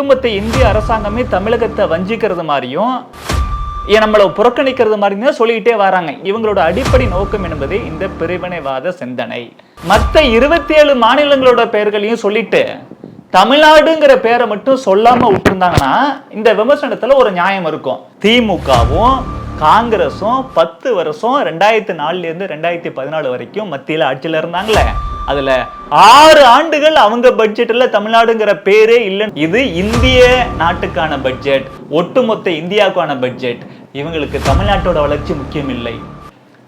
ஒட்டுமொத்த இந்திய அரசாங்கமே தமிழகத்தை வஞ்சிக்கிறது மாதிரியும் நம்மளை புறக்கணிக்கிறது மாதிரி சொல்லிக்கிட்டே வராங்க. இவங்களோட அடிப்படை நோக்கம் என்பது இந்த பிரிவினைவாத சிந்தனை. மற்ற 27 மாநிலங்களோட பெயர்களையும் சொல்லிட்டு தமிழ்நாடுங்கிற பேரை மட்டும் சொல்லாம விட்டுருந்தாங்கன்னா இந்த விமர்சனத்துல ஒரு நியாயம் இருக்கும். திமுகவும் காங்கிரஸும் 10 வருஷம் 2004 இருந்து 2014 வரைக்கும் மத்தியில ஆட்சியில இருந்தாங்களே, அதுல 6 ஆண்டுகள் அவங்க பட்ஜெட்ல தமிழ்நாடுங்கிற பேரே இல்லை. இது இந்திய நாட்டுக்கான பட்ஜெட், ஒட்டுமொத்த இந்தியாவுக்கான பட்ஜெட். இவங்களுக்கு தமிழ்நாட்டோட வளர்ச்சி முக்கியம் இல்லை,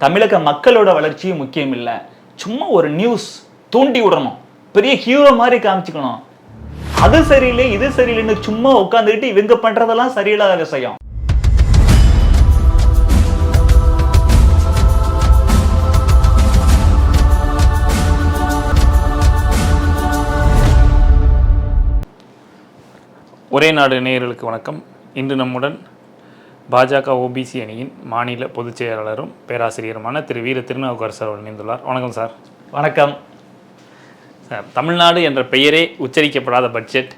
தமிழக மக்களோட வளர்ச்சியும் முக்கியம் இல்லை. சும்மா ஒரு நியூஸ் தூண்டி விடணும், பெரிய ஹீரோ மாதிரி காமிச்சுக்கணும். அது சரியில்லை இது சரியில்லைன்னு சும்மா உட்காந்துக்கிட்டு இவங்க பண்றதெல்லாம் சரியில்லாத விஷயம். ஒரே நாடு நேயர்களுக்கு வணக்கம். இன்று நம்முடன் பாஜக ஓபிசி அணியின் மாநில பொதுச் செயலாளரும் பேராசிரியருமான திரு வீர திருநாவுக்கரசர் அவர்கள் இணைந்துள்ளார். வணக்கம் சார். வணக்கம் சார். தமிழ்நாடு என்ற பெயரே உச்சரிக்கப்படாத பட்ஜெட்,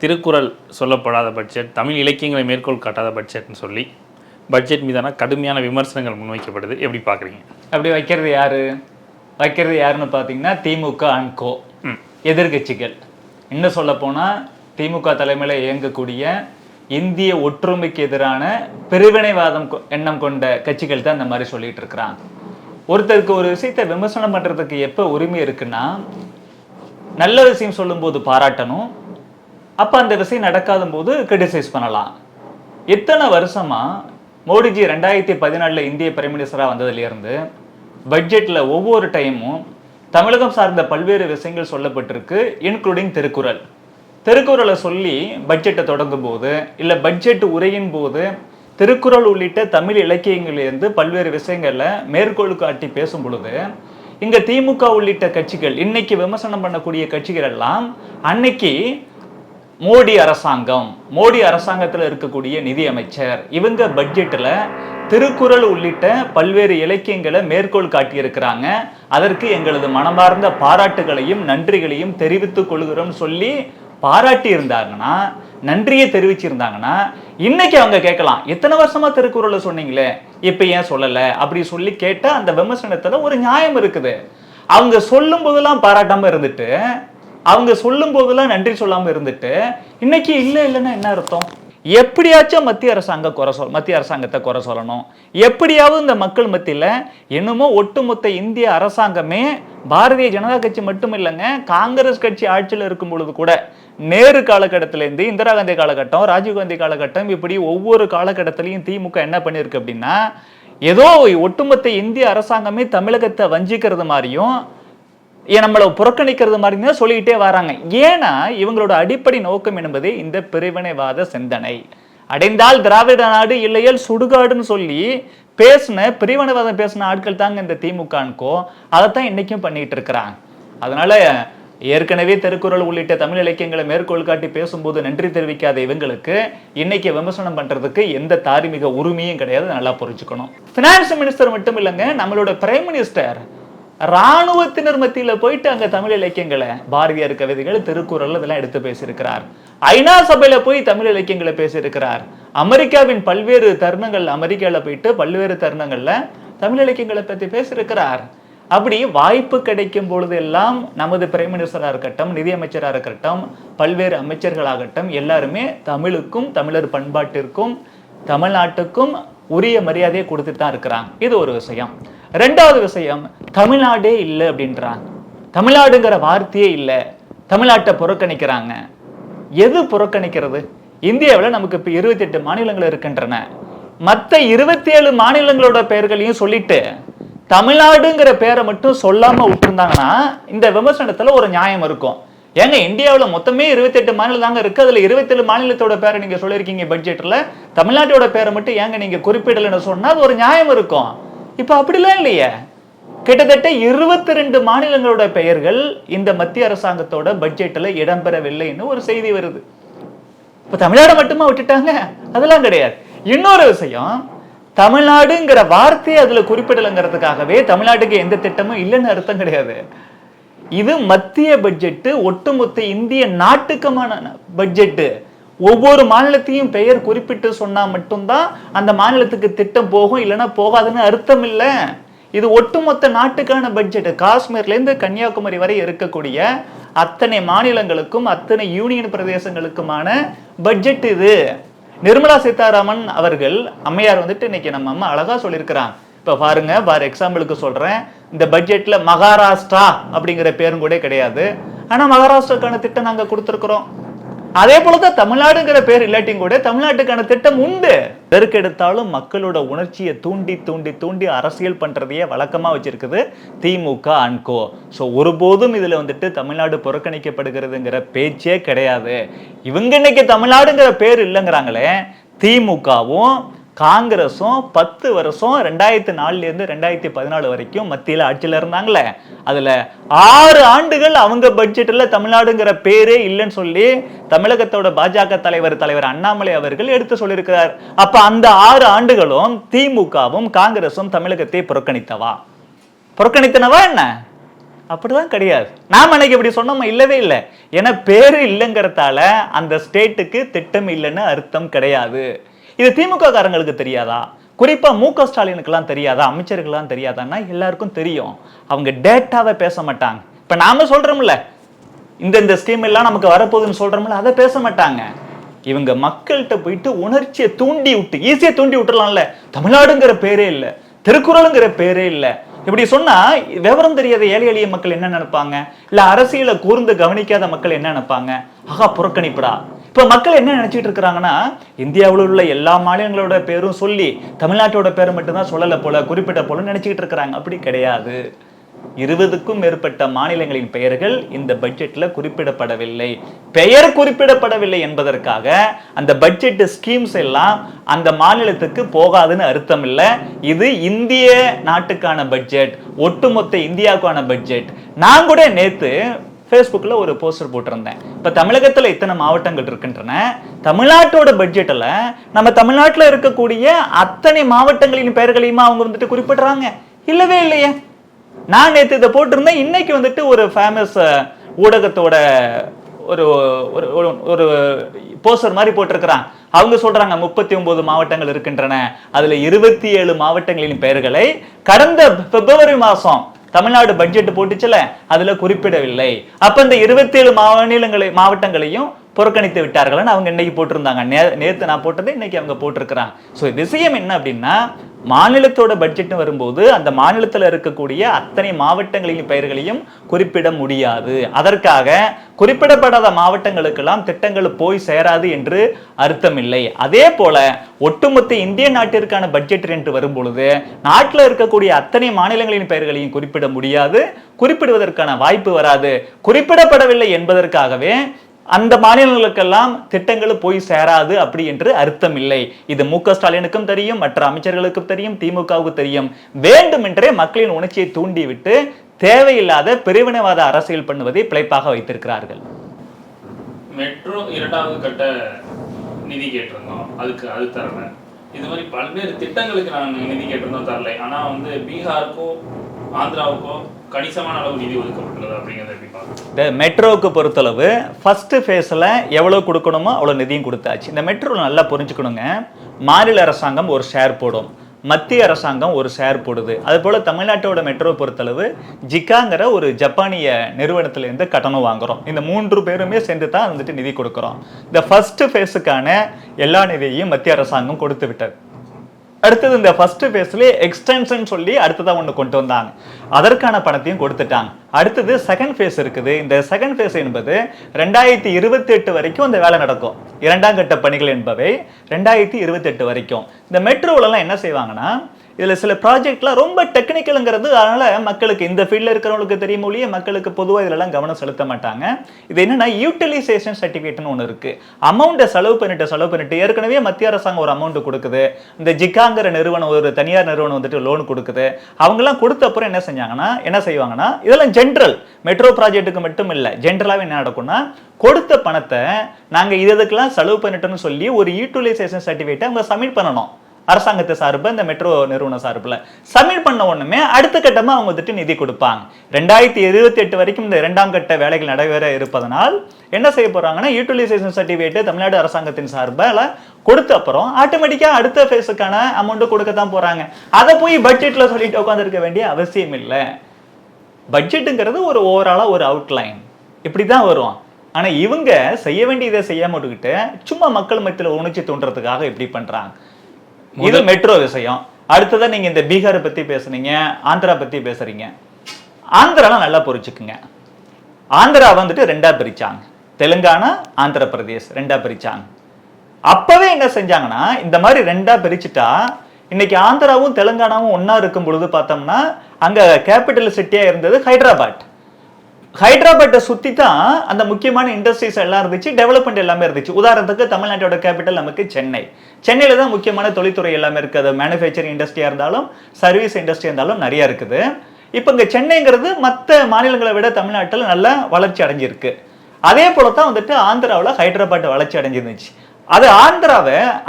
திருக்குறள் சொல்லப்படாத பட்ஜெட், தமிழ் இலக்கியங்களை மேற்கோள் காட்டாத பட்ஜெட்னு சொல்லி பட்ஜெட் மீதான கடுமையான விமர்சனங்கள் முன்வைக்கப்படுது. எப்படி பார்க்குறீங்க? அப்படி வைக்கிறது யாருன்னு பார்த்தீங்கன்னா திமுக அண்ட் கோ எதிர்கட்சிகள். இன்னும் சொல்ல போனால் திமுக தலைமையில் இயங்கக்கூடிய இந்திய ஒற்றுமைக்கு எதிரான பிரிவினைவாதம் எண்ணம் கொண்ட கட்சிகள் தான் இந்த மாதிரி சொல்லிட்டு இருக்கிறாங்க. ஒருத்தருக்கு ஒரு விஷயத்தை விமர்சனம் பண்றதுக்கு எப்போ உரிமை இருக்குன்னா, நல்ல விஷயம் சொல்லும்போது பாராட்டணும், அப்போ அந்த விஷயம் நடக்காத போது கிரிட்டிசைஸ் பண்ணலாம். எத்தனை வருஷமா மோடிஜி 2014 இந்திய பிரைம் மினிஸ்டராக வந்ததுலேருந்து பட்ஜெட்டில் ஒவ்வொரு டைமும் தமிழகம் சார்ந்த பல்வேறு விஷயங்கள் சொல்லப்பட்டிருக்கு, இன்க்ளூடிங் திருக்குறள். திருக்குறளை சொல்லி பட்ஜெட்டை தொடங்கும் போது இல்லை பட்ஜெட் உரையின் போது திருக்குறள் உள்ளிட்ட தமிழ் இலக்கியங்களிலிருந்து பல்வேறு விஷயங்கள்ல மேற்கோள் காட்டி பேசும் பொழுது இங்க திமுக உள்ளிட்ட கட்சிகள், இன்னைக்கு விமர்சனம் பண்ணக்கூடிய கட்சிகள் எல்லாம் அன்னைக்கு மோடி அரசாங்கத்தில் இருக்கக்கூடிய நிதி அமைச்சர் இவங்க பட்ஜெட்ல திருக்குறள் உள்ளிட்ட பல்வேறு இலக்கியங்களை மேற்கோள் காட்டியிருக்கிறாங்க, அதற்கு எங்களது மனமார்ந்த பாராட்டுகளையும் நன்றிகளையும் தெரிவித்துக் கொள்கிறோம் சொல்லி பாராட்டி இருந்தாங்கன்னா, நன்றியை தெரிவிச்சிருந்தாங்கன்னா, இன்னைக்கு அவங்க கேட்கலாம், எத்தனை வருஷமா திருக்குறளை சொன்னீங்களே இப்ப ஏன் சொல்லல அப்படி சொல்லி கேட்ட அந்த விமர்சனத்துல ஒரு நியாயம் இருக்குது. அவங்க சொல்லும் போதெல்லாம் பாராட்டாம இருந்துட்டு, அவங்க சொல்லும் போதெல்லாம் நன்றி சொல்லாம இருந்துட்டு இன்னைக்கு இல்லைன்னா என்ன அர்த்தம்? எப்படியாச்சும் மத்திய அரசாங்கத்தை குறை சொல்லணும். எப்படியாவது இந்த மக்கள் மத்தியில என்னமோ ஒட்டுமொத்த இந்திய அரசாங்கமே பாரதிய ஜனதா கட்சி மட்டும் இல்லைங்க, காங்கிரஸ் கட்சி ஆட்சியில் இருக்கும் பொழுது கூட, நேரு காலகட்டத்திலேருந்து இந்திரா காந்தி காலகட்டம், ராஜீவ்காந்தி காலகட்டம், இப்படி ஒவ்வொரு காலகட்டத்திலையும் திமுக என்ன பண்ணிருக்கு அப்படின்னா, ஏதோ ஒட்டுமொத்த இந்திய அரசாங்கமே தமிழகத்தை வஞ்சிக்கிறது மாதிரியும் நம்மளை புறக்கணிக்கிறது மாதிரி சொல்லிக்கிட்டே வராங்க. ஏன்னா இவங்களோட அடிப்படை நோக்கம் என்பது இந்த பிரிவினைவாத சிந்தனை. அடைந்தால் திராவிட நாடு, இல்லையல் சுடுகாடுன்னு சொல்லி பிரிவினைவாதம் பேசின ஆட்கள் தாங்க இந்த திமுகனுக்கோ. அதைத்தான் இன்னைக்கும் பண்ணிட்டு இருக்கிறாங்க. அதனால ஏற்கனவே திருக்குறள் உள்ளிட்ட தமிழ் இலக்கியங்களை மேற்கோள் காட்டி பேசும்போது நன்றி தெரிவிக்காத இவங்களுக்கு இன்னைக்கு விமர்சனம் பண்றதுக்கு எந்த தார்மீக உரிமையும் கிடையாது. நல்லா புரிஞ்சுக்கணும். பினான்ஸ் மினிஸ்டர் மட்டும் இல்லைங்க, நம்மளோட பிரைம் மினிஸ்டர் இராணுவத்தினர் மத்தியில போயிட்டு அங்க தமிழ் இலக்கியங்களை, பாரதியார் கவிதைகள், திருக்குறள் இதெல்லாம் எடுத்து பேசியிருக்கிறார். ஐநா சபையில போய் தமிழ் இலக்கியங்களை பேசியிருக்கிறார். அமெரிக்காவின் பல்வேறு தருணங்கள், அமெரிக்கால போயிட்டு பல்வேறு தருணங்கள்ல தமிழ் இலக்கியங்களை பத்தி பேசியிருக்கிறார். அப்படி வாய்ப்பு கிடைக்கும் பொழுது எல்லாம் நமது பிரைம் மினிஸ்டராக இருக்கட்டும், நிதியமைச்சராக இருக்கட்டும், பல்வேறு அமைச்சர்களாகட்டும், எல்லாருமே தமிழுக்கும் தமிழர் பண்பாட்டிற்கும் தமிழ்நாட்டுக்கும் உரிய மரியாதையை கொடுத்துட்டு தான் இருக்கிறாங்க. இது ஒரு விஷயம். ரெண்டாவது விஷயம், தமிழ்நாடே இல்லை அப்படின்றாங்க. தமிழ்நாடுங்கிற வார்த்தையே இல்லை, தமிழ்நாட்டை புறக்கணிக்கிறாங்க. எது புறக்கணிக்கிறது? இந்தியாவில் நமக்கு இப்போ 28 மாநிலங்கள் இருக்கின்றன. மற்ற 27 மாநிலங்களோட பெயர்களையும் சொல்லிட்டு தமிழ்நாடுங்கிற பேரை மட்டும் சொல்லாம விட்டுருந்தாங்கன்னா இந்த விமர்சனத்துல ஒரு நியாயம் இருக்கும். ஏங்க, இந்தியாவில் மொத்தமே 28 மாநிலம் தாங்க இருக்கு, அதுல 27 மாநிலத்தோட பேரை நீங்க சொல்லியிருக்கீங்க பட்ஜெட்ல, தமிழ்நாட்டோட பேரை மட்டும் ஏங்க நீங்க குறிப்பிடலன்னு சொன்னா அது ஒரு நியாயம் இருக்கும். இப்ப அப்படிலாம் இல்லையே. கிட்டத்தட்ட 22 மாநிலங்களோட பெயர்கள் இந்த மத்திய அரசாங்கத்தோட பட்ஜெட்ல இடம்பெறவில்லைன்னு ஒரு செய்தி வருது. இப்ப தமிழ்நாடு மட்டுமா விட்டுட்டாங்க? அதெல்லாம் கிடையாது. இன்னொரு விஷயம், தமிழ்நாடுங்கிற வார்த்தையை அதுல குறிப்பிடலைங்கிறதுக்காகவே தமிழ்நாட்டுக்கு எந்த திட்டமும் இல்லைன்னு அர்த்தம் கிடையாது. இது மத்திய பட்ஜெட், ஒட்டுமொத்த இந்திய நாட்டுக்குமான பட்ஜெட். ஒவ்வொரு மாநிலத்தையும் பெயர் குறிப்பிட்டு சொன்னா மட்டும்தான் அந்த மாநிலத்துக்கு திட்டம் போகும், இல்லைன்னா போகாதுன்னு அர்த்தம் இல்லை. இது ஒட்டுமொத்த நாட்டுக்கான பட்ஜெட். காஷ்மீர்ல இருந்து கன்னியாகுமரி வரை இருக்கக்கூடிய அத்தனை மாநிலங்களுக்கும் அத்தனை யூனியன் பிரதேசங்களுக்குமான பட்ஜெட் இது. நிர்மலா சீதாராமன் அவர்கள் அம்மையார் வந்துட்டு இன்னைக்கு நம்ம அம்மா அழகா சொல்லியிருக்கிறாங்க. இப்ப பாருங்க, ஃபார் எக்ஸாம்பிளுக்கு சொல்றேன், இந்த பட்ஜெட்ல மகாராஷ்டிரா அப்படிங்கிற பேரும் கூட கிடையாது. ஆனா மகாராஷ்டிராக்கான திட்டம் நாங்க கொடுத்திருக்கிறோம். அதே போலதான் தமிழ்நாடுங்கிற பேர் இல்லாட்டியும் கூட தமிழ்நாட்டுக்கான திட்டம் உண்டு. எதற்கெடுத்தாலும் மக்களோட உணர்ச்சியை தூண்டி தூண்டி தூண்டி அரசியல் பண்றதையே வழக்கமா வச்சிருக்குது திமுக அண்ட் கோ. ஸோ ஒருபோதும் இதுல வந்துட்டு தமிழ்நாடு புறக்கணிக்கப்படுகிறதுங்கிற பேச்சே கிடையாது. இவங்க இன்னைக்கு தமிழ்நாடுங்கிற பேர் இல்லைங்கிறாங்களே. திமுகவும் காங்கிரஸும் 10 வருஷம் 2004 இருந்து 2014 வரைக்கும் மத்தியில் ஆட்சியில் இருந்தாங்களே, அதுல 6 ஆண்டுகள் அவங்க பட்ஜெட்ல தமிழ்நாடுங்கிற பேரே இல்லைன்னு சொல்லி தமிழகத்தோட பாஜக தலைவர் அண்ணாமலை அவர்கள் எடுத்து சொல்லியிருக்கிறார். அப்ப அந்த 6 ஆண்டுகளும் திமுகவும் காங்கிரஸும் தமிழகத்தை புறக்கணித்தனவா என்ன? அப்படிதான் கிடையாது. நாம அன்னைக்கு இப்படி சொன்னோமா? இல்லவே இல்லை. ஏன்னா பேரு இல்லைங்கிறதால அந்த ஸ்டேட்டுக்கு திட்டம் இல்லைன்னு அர்த்தம் கிடையாது. இது திமுக காரங்களுக்கு தெரியாதா? குறிப்பா மு.க. ஸ்டாலினுக்கெல்லாம் தெரியாதா? அமைச்சர்கள்லாம் தெரியாதான்னா எல்லாருக்கும் தெரியும். அவங்க டேட்டாவை பேச மாட்டாங்க. இப்ப நாம சொல்றோம்ல, இந்த ஸ்கீம் எல்லாம் நமக்கு வரப்போகுதுன்னு சொல்றோம்ல, அதை பேச மாட்டாங்க. இவங்க மக்கள்கிட்ட போயிட்டு உணர்ச்சியை தூண்டி விட்டு, ஈஸியா தூண்டி விட்டுறலாம்ல. தமிழ்நாடுங்கிற பேரே இல்லை, திருக்குறளுங்கிற பேரே இல்லை. இப்படி சொன்னா விவரம் தெரியாத ஏழை எளிய மக்கள் என்ன நினைப்பாங்க? இல்ல அரசியலை கூர்ந்து கவனிக்காத மக்கள் என்ன நினைப்பாங்க? ஆகா, புறக்கணிப்புடா. இப்ப மக்கள் என்ன நினைச்சிட்டு இருக்கிறாங்கன்னா, இந்தியாவில் உள்ள எல்லா மாநிலங்களோட பேரும் சொல்லி தமிழ்நாட்டோட பேரை மட்டும்தான் சொல்லல போல, குறிப்பிட்ட போல நினைச்சுக்கிட்டு இருக்கிறாங்க. அப்படி கிடையாது. 20க்கும் மேற்பட்ட மாநிலங்களின் பெயர்கள் இந்த பட்ஜெட்ல குறிப்பிடப்படவில்லை. பெயர் குறிப்பிடப்படவில்லை என்பதற்காக அந்த பட்ஜெட் ஸ்கீம்ஸ் எல்லாம் அந்த மாநிலத்துக்கு போகாதுன்னு அர்த்தம் இல்லை. இது இந்திய நாட்டுக்கான பட்ஜெட், ஒட்டுமொத்த இந்தியாவுக்கான பட்ஜெட். நான் கூட நேத்து ஃபேஸ்புக்ல ஒரு போஸ்டர் போட்டிருந்தேன். இப்ப தமிழகத்துல இத்தனை மாவட்டங்கள் இருக்கின்றன, தமிழ்நாட்டோட பட்ஜெட்ல நம்ம தமிழ்நாட்டுல இருக்கக்கூடிய அத்தனை மாவட்டங்களின் பெயர்களையுமா அவங்க வந்துட்டு குறிப்பிடுறாங்க? இல்லவே இல்லையே. நான் நேற்று இதை போட்டிருந்தேன். இன்னைக்கு வந்துட்டு ஒரு ஃபேமஸ் ஊடகத்தோட ஒரு ஒரு போஸ்டர் மாதிரி போட்டிருக்கிறாங்க. அவங்க சொல்றாங்க 39 மாவட்டங்கள் இருக்கின்றன, அதுல 27 மாவட்டங்களின் பெயர்களை கடந்த பிப்ரவரி மாசம் தமிழ்நாடு பட்ஜெட் போட்டுச்சுல, அதுல குறிப்பிடவில்லை. அப்ப இந்த 27 மாவட்டங்களையும் புறக்கணித்து விட்டார்கள் அவங்க இன்னைக்கு போட்டிருந்தாங்க. நேத்து நான் போட்டது இன்னைக்கு அவங்க போட்டிருக்கிறாங்க. ஸோ விஷயம் என்ன அப்படின்னா, மாநிலத்தோட பட்ஜெட் வரும்போது அந்த மாநிலத்தில் இருக்கக்கூடிய அத்தனை மாவட்டங்களின் பெயர்களையும் குறிப்பிட முடியாது. அதற்காக குறிப்பிடப்படாத மாவட்டங்களுக்கெல்லாம் திட்டங்கள் போய் சேராது என்று அர்த்தம் இல்லை. அதே போல ஒட்டுமொத்த இந்திய நாட்டிற்கான பட்ஜெட் என்று வரும்பொழுது நாட்டில் இருக்கக்கூடிய அத்தனை மாநிலங்களின் பெயர்களையும் குறிப்பிட முடியாது, குறிப்பிடுவதற்கான வாய்ப்பு வராது. குறிப்பிடப்படவில்லை என்பதற்காகவே அந்த மாநிலங்களுக்கெல்லாம் திட்டங்கள் போய் சேராது அப்படி என்று அர்த்தம் இல்லை. இது மு.க. ஸ்டாலினுக்கும் தெரியும், மற்ற அமைச்சர்களுக்கும் தெரியும், திமுகவுக்கு தெரியும். வேண்டுமென்றே மக்களின் உணர்ச்சியை தூண்டிவிட்டு தேவையில்லாத பிரிவினைவாத அரசியல் பண்ணுவதை பிழைப்பாக வைத்திருக்கிறார்கள். மெட்ரோ 2வது கட்ட நிதி கேட்டிருந்தோம், அது தரல. இது மாதிரி பல்வேறு திட்டங்களுக்கு நான் நிதி கேட்டிருந்தோம், தரலை. ஆனா பீகாருக்கோ ஆந்திராவுக்கோ கணிசமான அளவு நிதி ஒதுக்கப்பட்டுள்ளது அப்படிங்கிறத எப்படி பார்க்கணும்? இந்த மெட்ரோவுக்கு பொறுத்தளவு ஃபர்ஸ்ட் ஃபேஸில் எவ்வளோ கொடுக்கணுமோ அவ்வளோ நிதியும் கொடுத்தாச்சு. இந்த மெட்ரோ நல்லா புரிஞ்சுக்கணுங்க. மாநில அரசாங்கம் ஒரு ஷேர் போடும், மத்திய அரசாங்கம் ஒரு ஷேர் போடுது. அது போல தமிழ்நாட்டோட மெட்ரோ பொறுத்தளவு ஜிக்காங்கிற ஒரு ஜப்பானிய நிறுவனத்திலேருந்து கட்டணம் வாங்குறோம். இந்த 3 பேருமே சேர்ந்து தான் வந்துட்டு நிதி கொடுக்குறோம். இந்த ஃபர்ஸ்ட் ஃபேஸுக்கான எல்லா நிதியையும் மத்திய அரசாங்கம் கொடுத்து விட்டது. அடுத்தது இந்த ஃபர்ஸ்ட் ஃபேஸ்லேயே எக்ஸ்டென்ஷன் சொல்லி அடுத்ததான் ஒன்று கொண்டு வந்தாங்க, அதற்கான பணத்தையும் கொடுத்துட்டாங்க. அடுத்தது செகண்ட் ஃபேஸ் இருக்குது. இந்த செகண்ட் ஃபேஸ் என்பது 2028 வரைக்கும் இந்த வேலை நடக்கும். 2ஆம் கட்ட பணிகள் என்பவை 2028 வரைக்கும். இந்த மெட்ரோவிலலாம் என்ன செய்வாங்கன்னா, இதுல சில ப்ராஜெக்ட்லாம் ரொம்ப டெக்னிக்கலுங்கிறது, அதனால மக்களுக்கு இந்த ஃபீல்டில் இருக்கிறவங்களுக்கு தெரியும் ஒழிய மக்களுக்கு பொதுவாக இதெல்லாம் கவனம் செலுத்த மாட்டாங்க. இது என்னன்னா யூட்டிலைசேஷன் சர்டிஃபிகேட்னு ஒன்று இருக்கு. அமௌண்ட்டை செலவு பண்ணிட்டு ஏற்கனவே மத்திய அரசாங்கம் ஒரு அமௌண்ட் கொடுக்குது, இந்த ஜிக்காங்கிற நிறுவனம் ஒரு தனியார் நிறுவனம் வந்துட்டு லோன் கொடுக்குது. அவங்கெல்லாம் கொடுத்த அப்புறம் என்ன செய்வாங்கன்னா இதெல்லாம் ஜென்ரல் மெட்ரோ ப்ராஜெக்ட்டுக்கு மட்டும் இல்லை, ஜென்ரலாகவே என்ன நடக்கும்னா, கொடுத்த பணத்தை நாங்கள் இதுக்கெல்லாம் செலவு பண்ணிட்டோம்னு சொல்லி ஒரு யூட்டிலைசேஷன் சர்டிஃபிகேட்டை அவங்க சப்மிட் பண்ணணும். அரசாங்கத்தை சார்பு இந்த மெட்ரோ நிறுவன சார்பில் சப்மிட் பண்ண உடனே அடுத்த கட்டமா அவங்க வந்துட்டு நிதி கொடுப்பாங்க. 2028 வரைக்கும் இந்த 2ஆம் கட்ட வேலைகள் நடைபெற இருப்பதனால் என்ன செய்ய போறாங்கன்னா யூட்டிலைசேஷன் சர்டிபிகேட் தமிழ்நாடு அரசாங்கத்தின் சார்பில் கொடுத்த அப்புறம் ஆட்டோமேட்டிக்கா அடுத்த ஃபேஸுக்கான அமௌண்ட் கொடுக்கத்தான் போறாங்க. அதை போய் பட்ஜெட்ல சொல்லிட்டு உட்காந்துருக்க வேண்டிய அவசியம் இல்லை. பட்ஜெட்டுங்கிறது ஒரு ஓவராலா ஒரு அவுட்லைன் இப்படிதான் வரும். ஆனா இவங்க செய்ய வேண்டியதை செய்யாம விட்டுக்கிட்டு சும்மா மக்கள் மத்தியில உணர்ச்சி தோன்றதுக்காக இப்படி பண்றாங்க. இது மெட்ரோ விஷயம். அடுத்ததான் நீங்க இந்த பீகாரை பத்தி பேசுனீங்க, ஆந்திரா பத்தி பேசுறீங்க. ஆந்திராலாம் நல்லா புரிச்சுக்குங்க. ஆந்திரா வந்துட்டு 2ஆ பிரிச்சாங்க. தெலுங்கானா, ஆந்திர பிரதேஷ் 2ஆ பிரிச்சாங்க. அப்பவே என்ன செஞ்சாங்கன்னா இந்த மாதிரி 2ஆ பிரிச்சுட்டா இன்னைக்கு ஆந்திராவும் தெலுங்கானாவும் ஒன்னா இருக்கும் பொழுது பார்த்தோம்னா அங்க கேபிட்டல் சிட்டியா இருந்தது ஹைதராபாத். ஹைதராபாத்தை சுத்தி தான் அந்த முக்கியமான இண்டஸ்ட்ரீஸ் எல்லாம் இருந்துச்சு, டெவலப்மெண்ட் எல்லாமே இருந்துச்சு. உதாரணத்துக்கு தமிழ்நாட்டோட கேபிட்டல் நமக்கு சென்னை. சென்னையில தான் முக்கியமான தொழில்துறை எல்லாமே இருக்குது. அது மேனுஃபேக்சரிங் இண்டஸ்ட்ரியா இருந்தாலும் சர்வீஸ் இண்டஸ்ட்ரியா இருந்தாலும் நிறைய இருக்குது. இப்போ இங்க சென்னைங்கிறது மற்ற மாநிலங்களை விட தமிழ்நாட்டில் நல்ல வளர்ச்சி அடைஞ்சிருக்கு. அதே போலதான் வந்துட்டு ஆந்திராவில் ஹைதராபாத் வளர்ச்சி அடைஞ்சிருந்துச்சு. அது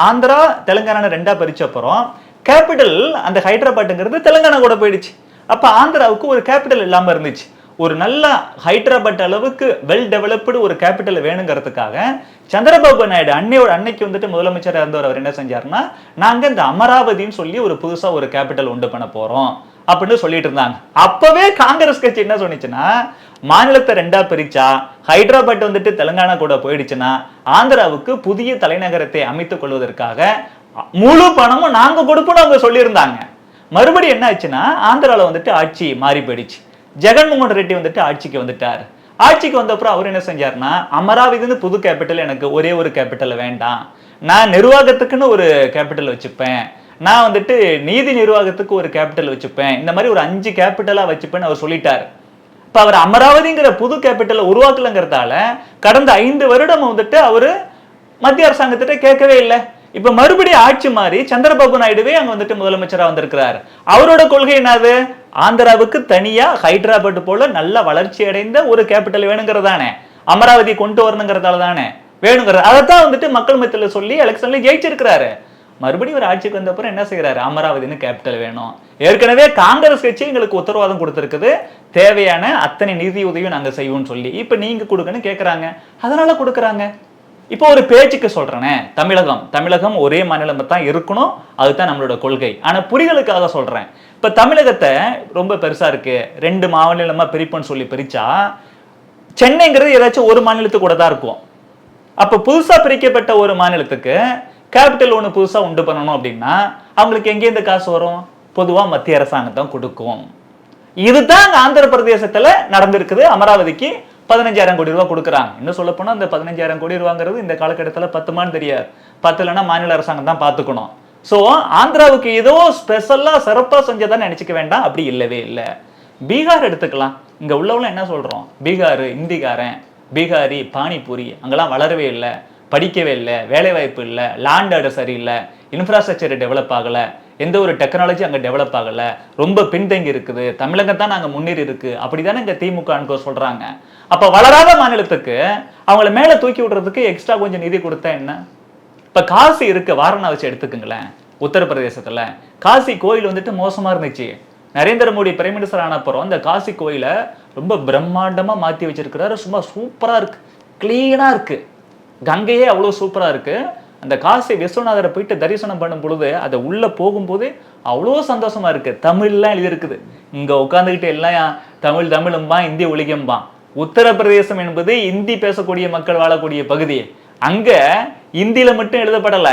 ஆந்திரா தெலுங்கானா 2ஆ பிரிச்ச அப்புறம் கேபிட்டல் அந்த ஹைதராபாத்ங்கிறது தெலுங்கானா கூட போயிடுச்சு. அப்ப ஆந்திராவுக்கு ஒரு கேபிட்டல் இல்லாம இருந்துச்சு. ஒரு நல்ல ஹைதராபாத் அளவுக்கு வெல் டெவலப்டு ஒரு கேபிட்டல் வேணுங்கிறதுக்காக சந்திரபாபு நாயுடு அன்னைக்கு வந்துட்டு முதலமைச்சராக இருந்தவர் அவர் என்ன செஞ்சாருன்னா நாங்க இந்த அமராவதின்னு சொல்லி ஒரு புதுசா ஒரு கேபிட்டல் உண்டு பண்ண போறோம் அப்படின்னு சொல்லிட்டு இருந்தாங்க. அப்பவே காங்கிரஸ் கட்சி என்ன சொன்னிச்சுன்னா மாநிலத்தை 2ஆ பிரிச்சா ஹைதராபாத் வந்துட்டு தெலுங்கானா கூட போயிடுச்சுன்னா ஆந்திராவுக்கு புதிய தலைநகரத்தை அமைத்துக் கொள்வதற்காக முழு பணமும் நாங்க கொடுப்போம்னு அவங்க சொல்லியிருந்தாங்க. மறுபடியும் என்ன ஆச்சுன்னா ஆந்திரால வந்துட்டு ஆட்சி மாறி போயிடுச்சு. ஜெகன்மோகன் ரெட்டி வந்துட்டு ஆட்சிக்கு வந்துட்டார். ஆட்சிக்கு வந்த அப்புறம் அவர் என்ன செஞ்சாருன்னா அமராவதி புது கேபிட்டல், எனக்கு ஒரே ஒரு கேபிட்டல் வேண்டாம், நான் நிர்வாகத்துக்குன்னு ஒரு கேபிட்டல் வச்சுப்பேன், நான் வந்துட்டு நீதி நிர்வாகத்துக்கு ஒரு கேபிட்டல் வச்சுப்பேன், இந்த மாதிரி ஒரு 5 கேபிட்டலா வச்சுப்பேன்னு அவர் சொல்லிட்டார். இப்ப அவர் அமராவதிங்கிற புது கேபிட்டலை உருவாக்கலங்கிறதால கடந்த 5 வருடம் வந்துட்டு அவரு மத்திய அரசாங்கத்திட்ட கேட்கவே இல்லை. இப்ப மறுபடியும் ஆட்சி மாறி சந்திரபாபு நாயுடுவே அங்க வந்துட்டு முதலமைச்சரா வந்திருக்கிறார். அவரோட கொள்கை என்னது? ஆந்திராவுக்கு தனியா ஹைதராபாத் போல நல்ல வளர்ச்சி அடைந்த ஒரு கேபிட்டல் வேணுங்கிறதானே, அமராவதி கொண்டு வரணுங்கிறதால தானே வேணுங்கிறது. அதைத்தான் வந்துட்டு மக்கள் மத்தியில சொல்லி எலெக்ஷன்ல ஜெயிச்சிருக்கிறாரு. மறுபடியும் ஒரு ஆட்சிக்கு வந்த அப்புறம் என்ன செய்யறாரு? அமராவதினு கேபிட்டல் வேணும். ஏற்கனவே காங்கிரஸ் கட்சி எங்களுக்கு உத்தரவாதம் கொடுத்திருக்குது, தேவையான அத்தனை நிதி உதவியும் நாங்க செய்வோம்னு சொல்லி. இப்ப நீங்க கொடுக்கன்னு கேட்கறாங்க, அதனால கொடுக்கறாங்க. இப்போ ஒரு பேச்சுக்கு சொல்றேனே, தமிழகம் ஒரே மாநிலம் தான் இருக்கணும், அதுதான் நம்மளோட கொள்கை. ஆனா புரிதலுக்காக சொல்றேன். இப்ப தமிழகத்தை ரொம்ப பெருசா இருக்கு, 2 மாநிலமா பிரிப்புன்னு சொல்லி பிரிச்சா சென்னைங்கிறது ஏதாச்சும் ஒரு மாநிலத்துக்கு கூட தான் இருக்கும். அப்ப புதுசா பிரிக்கப்பட்ட ஒரு மாநிலத்துக்கு கேபிட்டல் ஒன்று புதுசா உண்டு பண்ணணும் அப்படின்னா அவங்களுக்கு எங்கேருந்து காசு வரும்? பொதுவா மத்திய அரசாங்கம் தான் கொடுக்கும். இதுதான் ஆந்திர பிரதேசத்துல நடந்திருக்குது. அமராவதிக்கு 15,000 கோடி ரூபாய் கொடுக்குறாங்க. இன்னும் சொல்ல போனா இந்த 15,000 கோடி ரூபாங்கிறது இந்த காலகட்டத்தில் 10 தெரியாது, 10 இல்லைன்னா மாநில அரசாங்கம் தான் பார்த்துக்கணும். ஸோ ஆந்திராவுக்கு ஏதோ ஸ்பெஷலா சிறப்பா செஞ்சதான் நினைச்சுக்க வேண்டாம், அப்படி இல்லவே இல்லை. பீகார் எடுத்துக்கலாம். இங்க உள்ளவங்க என்ன சொல்றோம்? பீகார் இந்திக்காரன், பீகாரி, பானிபூரி அங்கெல்லாம் வளரவே இல்லை, படிக்கவே இல்லை, வேலை வாய்ப்பு இல்லை, லேண்ட் ஆர்டர் சரியில்லை, இன்ஃப்ராஸ்ட்ரக்சர் டெவலப் ஆகலை, எந்த ஒரு டெக்னாலஜி அங்கே டெவலப் ஆகலை, ரொம்ப பின்தங்கி இருக்குது, தமிழகம் தான் நாங்கள் முன்னேறி இருக்கு அப்படிதானே இங்கே திமுக சொல்றாங்க. அப்போ வளராத மாநிலத்துக்கு அவங்கள மேலே தூக்கி விடுறதுக்கு எக்ஸ்ட்ரா கொஞ்சம் நிதி கொடுத்தா என்ன? இப்போ காசி இருக்கு, வாரணாசி எடுத்துக்குங்களேன், உத்தரப்பிரதேசத்தில் காசி கோயில் வந்துட்டு மோசமாக இருந்துச்சு. நரேந்திர மோடி பிரைம் மினிஸ்டர் ஆன அப்புறம் இந்த காசி கோயிலை ரொம்ப பிரம்மாண்டமாக மாற்றி வச்சிருக்கிறாரு. சும்மா சூப்பராக இருக்கு, கிளீனாக இருக்கு, கங்கையே அவ்வளோ சூப்பராக இருக்கு. அந்த காசி விஸ்வநாதரை போயிட்டு தரிசனம் பண்ணும் பொழுது அதை உள்ள போகும்போது அவ்வளோ சந்தோஷமா இருக்கு. தமிழ்லாம் எழுதியிருக்குது, இங்க உட்காந்துக்கிட்டு எல்லாம் தமிழும்பா, இந்தி ஒழிகம்பா. உத்தரப்பிரதேசம் என்பது இந்தி பேசக்கூடிய மக்கள் வாழக்கூடிய பகுதி. அங்க இந்தியில மட்டும் எழுதப்படல,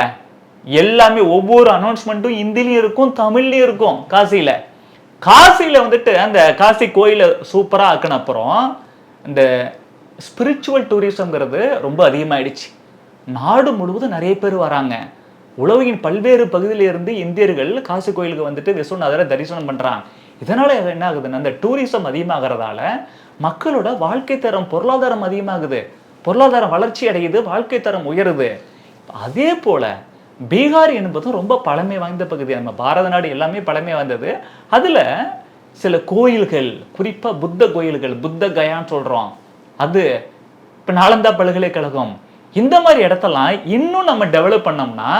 எல்லாமே ஒவ்வொரு அனௌன்ஸ்மெண்ட்டும் இந்திலையும் இருக்கும், தமிழ்லயும் இருக்கும். காசியில வந்துட்டு அந்த காசி கோயில சூப்பரா ஆக்கின அப்புறம் இந்த ஸ்பிரிச்சுவல் டூரிசம்ங்கிறது ரொம்ப அதிகமாயிடுச்சு. நாடு முழுவதும் நிறைய பேர் வராங்க. உலகின் பல்வேறு பகுதியில இருந்து இந்தியர்கள் காசி கோயிலுக்கு வந்துட்டு விஸ்வநாதரை தரிசனம் பண்றாங்க. இதனால என்ன ஆகுதுன்னா அந்த டூரிசம் அதிகமாகிறதால மக்களோட வாழ்க்கை தரம், பொருளாதாரம் அதிகமாகுது, பொருளாதாரம் வளர்ச்சி அடையுது, வாழ்க்கை தரம் உயருது. அதே போல பீகார் என்பதும் ரொம்ப பழமை வாய்ந்த பகுதி. நம்ம பாரத நாடு எல்லாமே பழமை வாய்ந்தது. அதுல சில கோயில்கள், குறிப்பா புத்த கோயில்கள், புத்த கயான்னு சொல்றோம், அது இப்ப நாலந்தா பல்கலைக்கழகம், இந்த மாதிரி இடத்தெல்லாம் இன்னும் நம்ம டெவலப் பண்ணோம்னா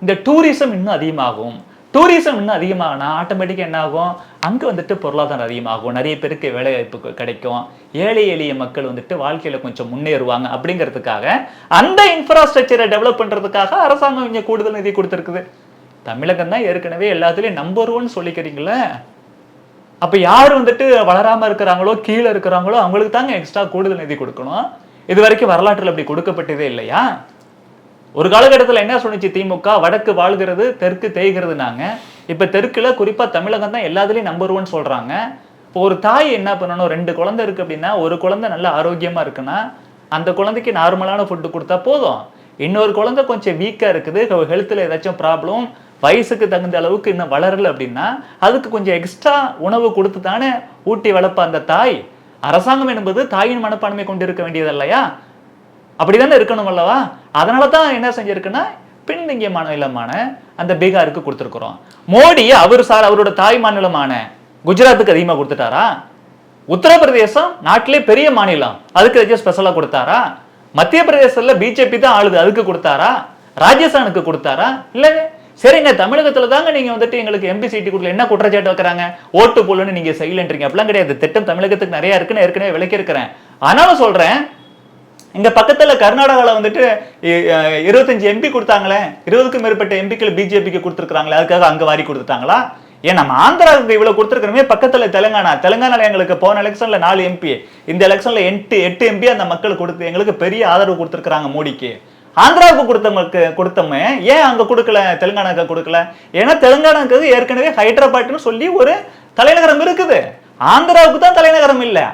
இந்த டூரிசம் இன்னும் அதிகமாகும். டூரிசம் இன்னும் அதிகமாகனா ஆட்டோமேட்டிக்காக என்ன ஆகும், அங்கே வந்துட்டு பொருளாதாரம் அதிகமாகும், நிறைய பேருக்கு வேலை வாய்ப்பு கிடைக்கும், ஏழை எளிய மக்கள் வந்துட்டு வாழ்க்கையில் கொஞ்சம் முன்னேறுவாங்க. அப்படிங்கிறதுக்காக அந்த இன்ஃப்ராஸ்ட்ரக்சரை டெவலப் பண்ணுறதுக்காக அரசாங்கம் இங்கே கூடுதல் நிதி கொடுத்துருக்குது. தமிழகம் தான் ஏற்கனவே எல்லாத்துலேயும் நம்பர் 1 சொல்லிக்கிறீங்களே. அப்போ யார் வந்துட்டு வளராமல் இருக்கிறாங்களோ, கீழே இருக்கிறாங்களோ அவங்களுக்கு தாங்க எக்ஸ்ட்ரா கூடுதல் நிதி கொடுக்கணும். இது வரைக்கும் வரலாற்றில் அப்படி கொடுக்கப்பட்டதே இல்லையா? ஒரு காலகட்டத்தில் என்ன சொன்னிச்சு திமுக, வடக்கு வாழ்கிறது தெற்கு தேய்கிறதுனாங்க. இப்போ தெற்குல குறிப்பாக தமிழகம் தான் எல்லாத்துலேயும் நம்பர் 1 சொல்கிறாங்க. இப்போ ஒரு தாய் என்ன பண்ணணும், 2 குழந்தை இருக்குது அப்படின்னா ஒரு குழந்தை நல்ல ஆரோக்கியமாக இருக்குன்னா அந்த குழந்தைக்கு நார்மலான ஃபுட்டு கொடுத்தா போதும். இன்னொரு குழந்தை கொஞ்சம் வீக்காக இருக்குது, ஹெல்த்தில் ஏதாச்சும் ப்ராப்ளம், வயசுக்கு தகுந்த அளவுக்கு இன்னும் வளரல அப்படின்னா அதுக்கு கொஞ்சம் எக்ஸ்ட்ரா உணவு கொடுத்து தானே ஊட்டி வளர்ப்ப அந்த தாய். அரசாங்கம் என்பது தாயின் மனப்பான்மை கொண்டு இருக்க வேண்டியது இல்லையா? அப்படிதானே இருக்கணும் அல்லவா? அதனால தான் என்ன செஞ்சிருக்குன்னா பின்தங்கிய மாநிலமான அந்த பீகாருக்கு கொடுத்துருக்குறோம். மோடி அவரோட தாய் மாநிலமான குஜராத்துக்கு அதிகமாக கொடுத்துட்டாரா? உத்தரப்பிரதேசம் நாட்டிலே பெரிய மாநிலம், அதுக்கு ஏதாச்சும் ஸ்பெஷலாக கொடுத்தாரா? மத்திய பிரதேசத்தில் பிஜேபி தான் ஆளுது, அதுக்கு கொடுத்தாரா? ராஜஸ்தானுக்கு கொடுத்தாரா? இல்லவே. சரிங்க, தமிழகத்துல தாங்க நீங்க வந்துட்டு எங்களுக்கு எம்பி சீட்டு கொடுக்கல, என்ன குற்றச்சாட்டு வைக்கிறாங்க, ஓட்டு போடலன்னு நீங்க செய்யலன்றீங்க. அப்படிலாம் கிடையாது. திட்டம் தமிழகத்துக்கு நிறைய இருக்குன்னு ஏற்கனவே விளக்கி இருக்கிறேன். ஆனாலும் சொல்றேன், இங்க பக்கத்துல கர்நாடகாவில் வந்துட்டு 25 எம்பி கொடுத்தாங்களே, 20க்கும் மேற்பட்ட எம்பிக்கள் பிஜேபிக்கு கொடுத்துருக்காங்களே, அதுக்காக அங்க வாரி கொடுத்துட்டாங்களா? ஏன் நம்ம ஆந்திராவுக்கு இவ்வளவு கொடுத்துருக்கணுமே, பக்கத்துல தெலுங்கானால எங்களுக்கு போன எலெக்ஷன்ல 4 எம்பி, இந்த எலெக்ஷன்ல 8 எம்பி அந்த மக்கள் கொடுத்து எங்களுக்கு பெரிய ஆதரவு கொடுத்துருக்காங்க மோடிக்கு. ஆந்திராவுக்கு கொடுத்தோமே, ஏன் அங்க கொடுக்கல, தெலுங்கானாக்கு கொடுக்கல? ஏன்னா தெலுங்கானாக்கு ஏற்கனவே ஹைதராபாத்னு சொல்லி ஒரு தலைநகரம் இருக்குது, ஆந்திராவுக்கு தான் தலைநகரம் இல்லை.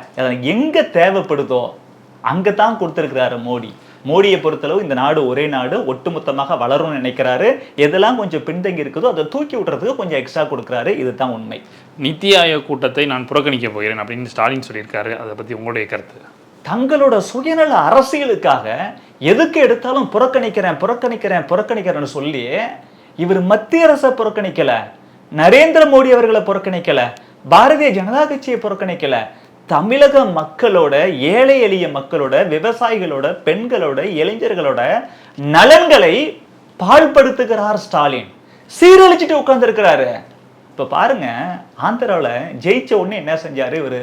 எங்க தேவைப்படுதோ அங்கதான் கொடுத்திருக்கிறாரு மோடி. மோடியை பொறுத்தளவு இந்த நாடு ஒரே நாடு, ஒட்டுமொத்தமாக வளரும்னு நினைக்கிறாரு. எதெல்லாம் கொஞ்சம் பின்தங்கி இருக்குதோ அதை தூக்கி விட்டுறதுக்கு கொஞ்சம் எக்ஸ்ட்ரா கொடுக்குறாரு. இதுதான் உண்மை. நித்தி ஆயோக் கூட்டத்தை நான் புறக்கணிக்க போகிறேன் அப்படின்னு ஸ்டாலின் சொல்லியிருக்காரு. அதை பத்தி உங்களுடைய கருத்து? தங்களோட சுயநல அரசியலுக்காக எதுக்கு எடுத்தாலும் புறக்கணிக்கிறேன்னு சொல்லி இவர் மத்திய அரசை புறக்கணிக்கல, நரேந்திர மோடி அவர்களை புறக்கணிக்கல, பாரதிய ஜனதா கட்சியை புறக்கணிக்கல, தமிழக மக்களோட, ஏழை எளிய மக்களோட, விவசாயிகளோட, பெண்களோட, இளைஞர்களோட நலன்களை பாழ்படுத்துகிறார் ஸ்டாலின். சீரழிச்சிட்டு உட்கார்ந்து இருக்கிறாரு. இப்ப பாருங்க, ஆந்திராவில் ஜெயிச்ச உடனே என்ன செஞ்சாரு இவரு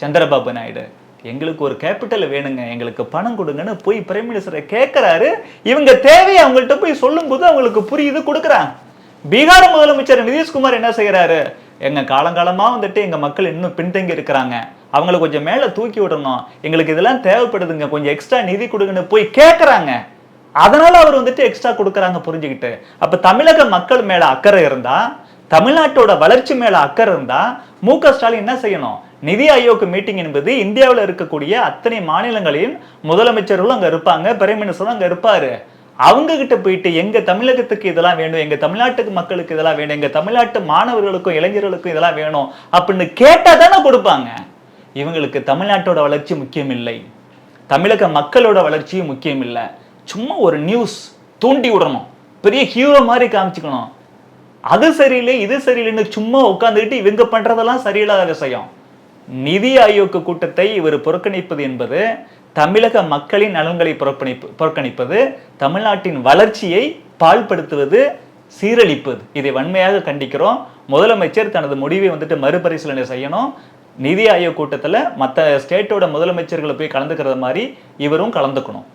சந்திரபாபு நாயுடு, எங்களுக்கு ஒரு கேபிட்டல் வேணுங்க, எங்களுக்கு பணம் கொடுங்கன்னு போய் பிரைம் மினிஸ்டரை கேட்கிறாரு. இவங்க தேவையை அவங்கள்ட்ட போய் சொல்லும் போது அவங்களுக்கு புரியுது, கொடுக்குறாங்க. பீகார் முதலமைச்சர் நிதிஷ்குமார் என்ன செய்யறாரு, எங்க காலங்காலமா வந்துட்டு எங்க மக்கள் இன்னும் பின்தங்கி இருக்கிறாங்க, அவங்களை கொஞ்சம் மேல தூக்கி விடணும், எங்களுக்கு இதெல்லாம் தேவைப்படுதுங்க, கொஞ்சம் எக்ஸ்ட்ரா நிதி கொடுங்கன்னு போய் கேட்கறாங்க. அதனால அவர் வந்துட்டு எக்ஸ்ட்ரா கொடுக்குறாங்க, புரிஞ்சுக்கிட்டு. அப்ப தமிழக மக்கள் மேல அக்கறை இருந்தா, தமிழ்நாட்டோட வளர்ச்சி மேல அக்கறை இருந்தா மு.க. ஸ்டாலின் என்ன செய்யணும், நிதி ஆயோக் மீட்டிங் என்பது இந்தியாவில் இருக்கக்கூடிய அத்தனை மாநிலங்களின் முதலமைச்சர்களும் அங்க இருப்பாங்க, பிரைம் மினிஸ்டரும் அங்க இருப்பாரு. அவங்க கிட்ட போயிட்டு எங்க தமிழகத்துக்கு இதெல்லாம் வேணும், எங்க தமிழ்நாட்டுக்கு மக்களுக்கு இதெல்லாம் வேணும், எங்க தமிழ்நாட்டு மாணவர்களுக்கும் இளைஞர்களுக்கும் இதெல்லாம் வேணும் அப்படின்னு கேட்டா தானே கொடுப்பாங்க. இவங்களுக்கு தமிழ்நாட்டோட வளர்ச்சி முக்கியம் இல்லை, தமிழக மக்களோட வளர்ச்சியும் முக்கியம் இல்லை. சும்மா ஒரு நியூஸ் தூண்டி விடணும், பெரிய ஹீரோ மாதிரி காமிச்சுக்கணும், அது சரியில்லை இது சரியில்லைன்னு சும்மா உட்காந்துக்கிட்டு இவங்க பண்றதெல்லாம் சரியில்லாத விஷயம். நிதி ஆயோக் கூட்டத்தை இவர் புறக்கணிப்பது என்பது தமிழக மக்களின் நலன்களை புறக்கணிப்பது, தமிழ்நாட்டின் வளர்ச்சியை பாழ்படுத்துவது, சீரழிப்பது. இதை வன்மையாக கண்டிக்கிறோம். முதலமைச்சர் தனது முடிவை வந்துட்டு மறுபரிசீலனை செய்யணும். நிதி ஆயோக் கூட்டத்தில் மற்ற ஸ்டேட்டோட முதலமைச்சர்களை போய் கலந்துக்கிறது மாதிரி இவரும் கலந்துக்கணும்.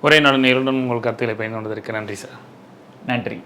ஒரே நாடு நேருடன் உங்கள் கருத்துக்களை பயன்படுவதற்கு நன்றி சார். நன்றி.